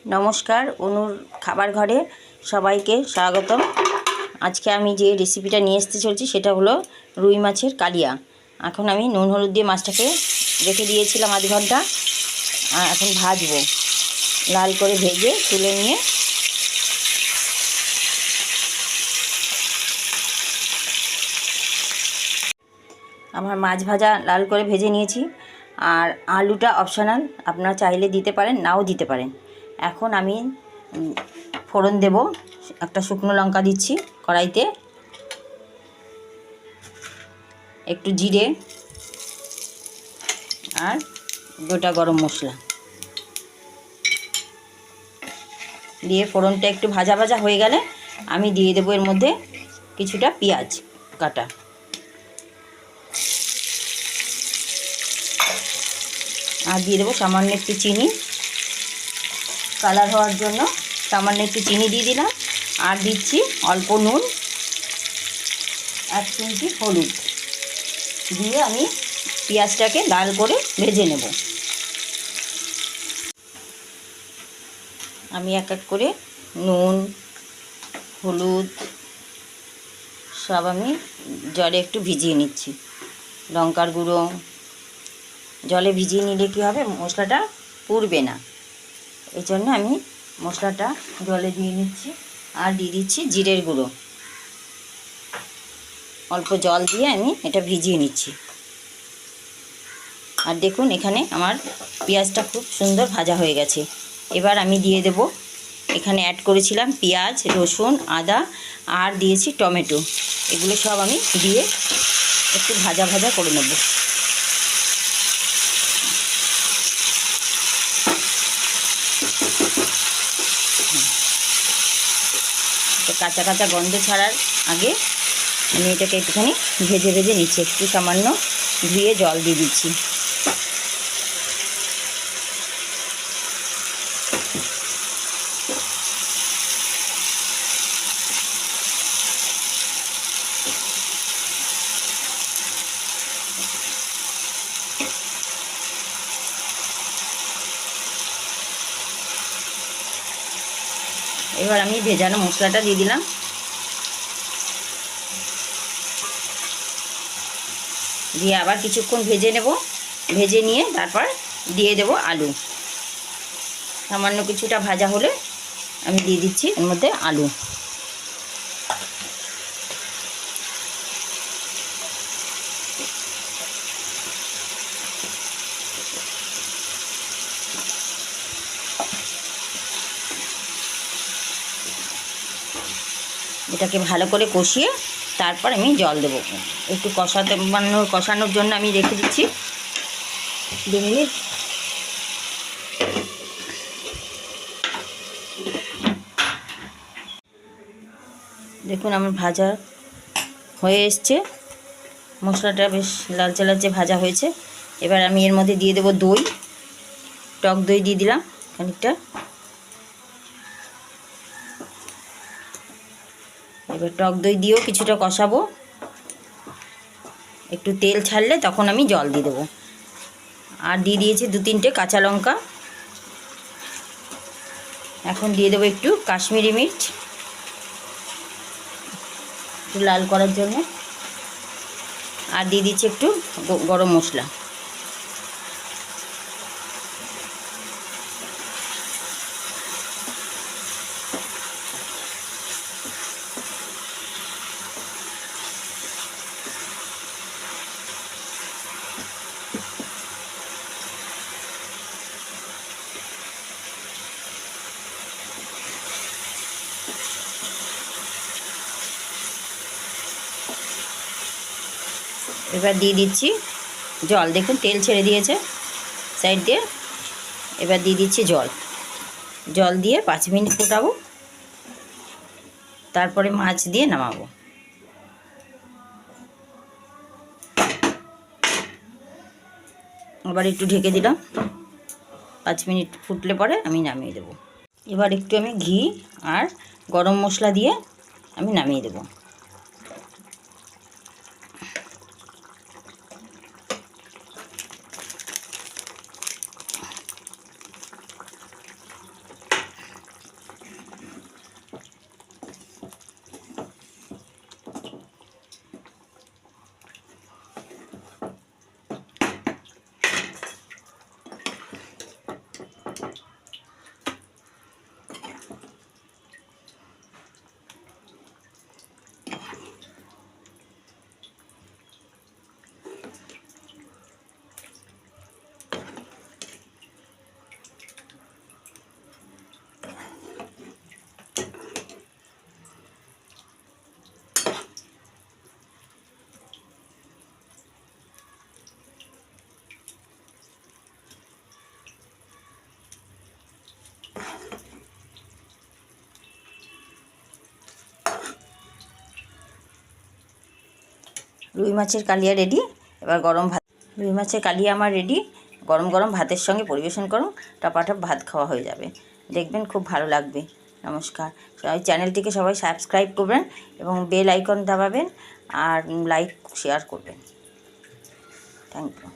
নমস্কার, অনুর খাবার ঘরে সবাইকে স্বাগতম। আজকে আমি যে রেসিপিটা নিয়ে আসতে চলছি সেটা হলো রুই মাছের কালিয়া। এখন আমি নুন হলুদ দিয়ে মাছটাকে রেখে দিয়েছিলাম আধ ঘন্টা, আর এখন ভাজবো। লাল করে ভেজে তুলে নিয়ে আমার মাছ ভাজা লাল করে ভেজে নিয়েছি। আর আলুটা অপশনাল, আপনারা চাইলে দিতে পারেন, নাও দিতে পারেন। এখন আমি ফোড়ন দেব। একটা শুকনো লঙ্কা দিচ্ছি কড়াইতে, একটু জিরে আর গোটা গরম মশলা দিয়ে ফোড়নটা একটু ভাজা ভাজা হয়ে গেলে আমি দিয়ে দেবো এর মধ্যে কিছুটা পেঁয়াজ কাটা, আর দিয়ে দেবো সামান্য একটু চিনি, কালার হওয়ার জন্য সামান্য একটু চিনি দিয়ে দিলাম। আর দিচ্ছি অল্প নুন, 1 চিমটি হলুদ দিয়ে আমি পেঁয়াজটাকে লাল করে ভেজে নেব। আমি এক এক করে নুন হলুদ সব আমি জলে একটু ভিজিয়ে নিচ্ছি। লঙ্কার গুঁড়ো জলে ভিজিয়ে নিলে কী হবে, মশলাটা পুড়বে না। এই জন্য আমি মশলাটা জলে দিয়ে নিচ্ছি। আর দিয়ে দিচ্ছি জিরের গুঁড়ো, অল্প জল দিয়ে আমি এটা ভিজিয়ে নিচ্ছি। আর দেখুন এখানে আমার পেঁয়াজটা খুব সুন্দর ভাজা হয়ে গেছে। এবার আমি দিয়ে দেব, এখানে অ্যাড করেছিলাম পেঁয়াজ রসুন আদা আর দিয়েছি টমেটো। এগুলো সব আমি দিয়ে একটু ভাজা ভাজা করে নেব। কাঁচা কাঁচা গন্ধ ছাড়ার আগে আমি এটাকে একটুখানি ভেজে ভেজে নিচ্ছি। একটু সামান্য ধুয়ে জল দিয়ে দিচ্ছি। এবার আমি ভেজানো মশলাটা দিয়ে দিলাম, দিয়ে আবার কিছুক্ষণ ভেজে নেব। ভেজে নিয়ে তারপর দিয়ে দেব আলু। সামান্য কিছুটা ভাজা হলে আমি দিয়ে দিচ্ছি এর মধ্যে আলু। এটাকে ভালো করে কষিয়ে তারপর আমি জল দেবো। একটু কষানোর জন্য আমি রেখে দিচ্ছি 2 মিনিট। দেখুন আমার ভাজা হয়ে এসছে, মশলাটা বেশ লালচে লালচে ভাজা হয়েছে। এবার আমি এর মধ্যে দিয়ে দেবো দই, টক দই দিয়ে দিলাম খানিকটা। এবার টক দই দিয়েও কিছুটা কষাবো। একটু তেল ছাড়লে তখন আমি জল দিয়ে দেবো। আর দিয়ে দিয়েছি 2-3টে কাঁচা লঙ্কা। এখন দিয়ে দেবো একটু কাশ্মীরি মির্চ, একটু লাল করার জন্য। আর দিয়ে দিচ্ছি একটু গরম মশলা। এবার দিয়ে দিচ্ছি জল। দেখুন তেল ছেড়ে দিয়েছে সাইড দিয়ে। এবার দিয়ে দিচ্ছি জল দিয়ে 5 মিনিট ফোটাবো, তারপরে মাছ দিয়ে নামাবো। আবার একটু ঢেকে দিলাম, 5 মিনিট ফুটলে পরে আমি নামিয়ে দেবো। এবার একটু আমি ঘি আর গরম মশলা দিয়ে আমি নামিয়ে দেবো। রুই মাছের কালিয়া রেডি। এবার গরম ভাত, রুই মাছের কালিয়া আমার রেডি। গরম গরম ভাতের সঙ্গে পরিবেশন করুন, টপাটপ ভাত খাওয়া হয়ে যাবে। দেখবেন খুব ভালো লাগবে। নমস্কার। সবাই চ্যানেলটিকে সবাই সাবস্ক্রাইব করবেন এবং বেল আইকন দাবাবেন আর লাইক শেয়ার করবেন। Thank you.